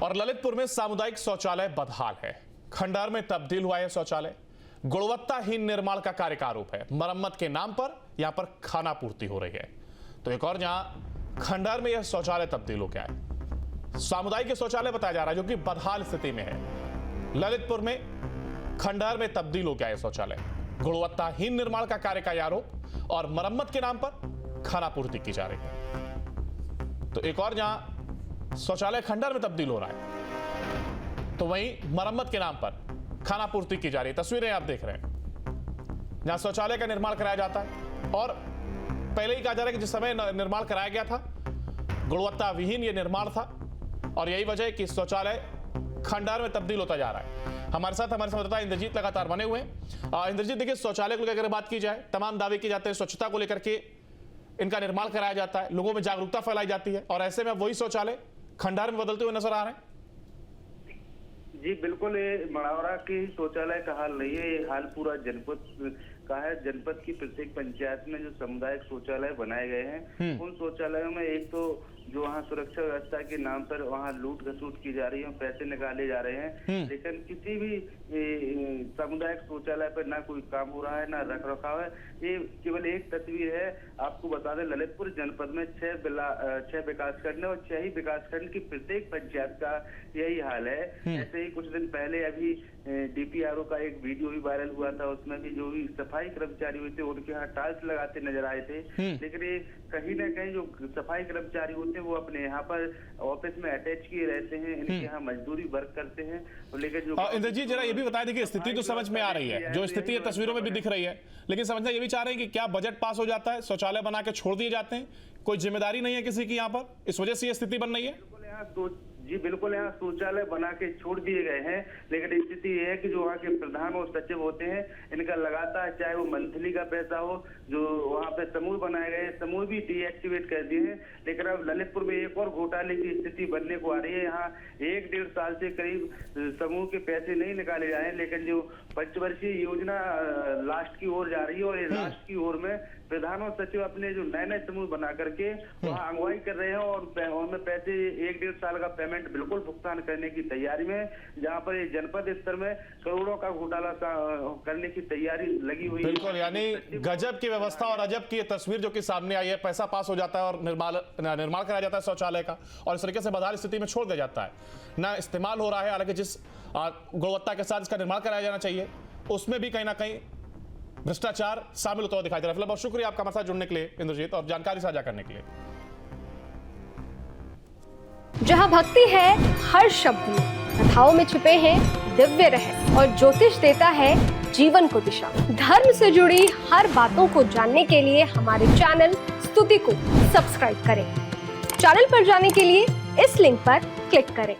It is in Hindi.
और ललितपुर में सामुदायिक शौचालय बदहाल है। खंडहर में तब्दील हुआ है शौचालय। गुणवत्ताहीन निर्माण का कार्य का आरोप है। मरम्मत के नाम पर यहां पर खाना पूर्ति हो रही है। तो एक और जहां खंडहर में यह शौचालय तब्दील हो गया है। सामुदायिक शौचालय बताया जा रहा है जो कि बदहाल स्थिति में है। ललितपुर में खंडहर में तब्दील हो गया है शौचालय। गुणवत्ताहीन निर्माण का कार्य का आरोप और मरम्मत के नाम पर खाना पूर्ति की जा रही है। तो एक और जहां शौचालय खंडहर में तब्दील हो रहा है तो वहीं मरम्मत के नाम पर खाना पूर्ति की जा रही है। तस्वीरें आप देख रहे हैं जहां शौचालय का निर्माण कराया जाता है और पहले ही कहा जा रहा है कि जिस समय निर्माण कराया गया था गुणवत्ता विहीन यह निर्माण था और यही वजह है कि शौचालय खंडहर में तब्दील होता जा रहा है। हमारे साथ हमारे संवाददाता इंद्रजीत लगातार बने हुए हैं। इंद्रजीत, देखिए, शौचालय को लेकर अगर बात की जाए, तमाम दावे किए जाते हैं, स्वच्छता को लेकर के इनका निर्माण कराया जाता है, लोगों में जागरूकता फैलाई जाती है और ऐसे में वही शौचालय खंडहर में बदलते हुए नजर आ रहे हैं। जी बिल्कुल, ये मड़ावरा के शौचालय का हाल नहीं है, ये हाल पूरा जनपद का है। जनपद की प्रत्येक पंचायत में जो सामुदायिक शौचालय बनाए गए हैं उन शौचालयों में एक तो जो वहाँ सुरक्षा व्यवस्था के नाम पर वहाँ लूट घसूट की जा रही है, पैसे निकाले जा रहे हैं, लेकिन किसी भी सामुदायिक शौचालय पर ना कोई काम हो रहा है ना रख रखाव है। ये केवल एक तस्वीर है। आपको बता दें, ललितपुर जनपद में 6 विकासखंड है और 6 ही विकासखंड की प्रत्येक पंचायत का यही हाल है। ऐसे ही कुछ दिन पहले अभी डीपीआरओ का एक वीडियो भी वायरल हुआ था, उसमें भी जो भी सफाई कर्मचारी हुए थे उनके यहाँ टाइल्स लगाते नजर आए थे, लेकिन ये कहीं ना कहीं जो सफाई कर्मचारी होते हैं वो अपने यहाँ पर ऑफिस में अटैच किए रहते हैं, इनके यहाँ मजदूरी वर्क करते हैं। लेकिन जो इंद्रजीत, जरा ये भी बताएं, देखिए, स्थिति तो समझ में आ रही है, जो स्थिति है तस्वीरों में भी दिख रही है, लेकिन समझना ये भी चाह रहे हैं कि क्या बजट पास हो जाता है, शौचालय बना के छोड़ दिए जाते हैं, कोई जिम्मेदारी नहीं है किसी की यहाँ पर, इस वजह से ये स्थिति बन रही है। जी बिल्कुल, यहाँ शौचालय बना के छोड़ दिए गए हैं, लेकिन स्थिति ये है कि जो वहाँ के प्रधान और सचिव होते हैं इनका लगातार, चाहे वो मंथली का पैसा हो, जो वहाँ पे समूह बनाए गए समूह भी डीएक्टिवेट कर दिए हैं। लेकिन अब ललितपुर में एक और घोटाले की स्थिति बनने को आ रही है। यहाँ 1-1.5 साल से करीब समूह के पैसे नहीं निकाले जा रहे हैं, लेकिन जो पंचवर्षीय योजना लास्ट की ओर जा रही है और ये लास्ट की ओर में प्रधान और सचिव अपने जो नए समूह बना करके वहाँ अगुवाई कर रहे हैं और उनमें पैसे 1-1.5 साल का पेमेंट बिल्कुल भुगतान करने की तैयारी में, जहाँ पर ये जनपद स्तर में करोड़ों का घोटाला करने की तैयारी लगी हुई है। बिल्कुल, यानी गजब की व्यवस्था और अजब की तस्वीर जो कि सामने आई है। पैसा पास हो जाता है और निर्माण कराया जाता है शौचालय का और इस तरीके से बदहाल स्थिति में छोड़ दिया जाता है, ना इस्तेमाल हो रहा है। हालांकि जिस गुणवत्ता के साथ इसका निर्माण कराया जाना चाहिए उसमें भी कहीं ना कहीं भ्रष्टाचार शामिल होता हुआ दिखाई दे रहा है। बहुत शुक्रिया आपका हमारे साथ जुड़ने के लिए इंद्रजीत और जानकारी साझा करने के लिए। जहां भक्ति है हर शब्द में, कथाओं में छुपे हैं दिव्य रहस्य और ज्योतिष देता है जीवन को दिशा। धर्म से जुड़ी हर बातों को जानने के लिए हमारे चैनल स्तुति को सब्सक्राइब करें। चैनल पर जाने के लिए इस लिंक पर क्लिक करें।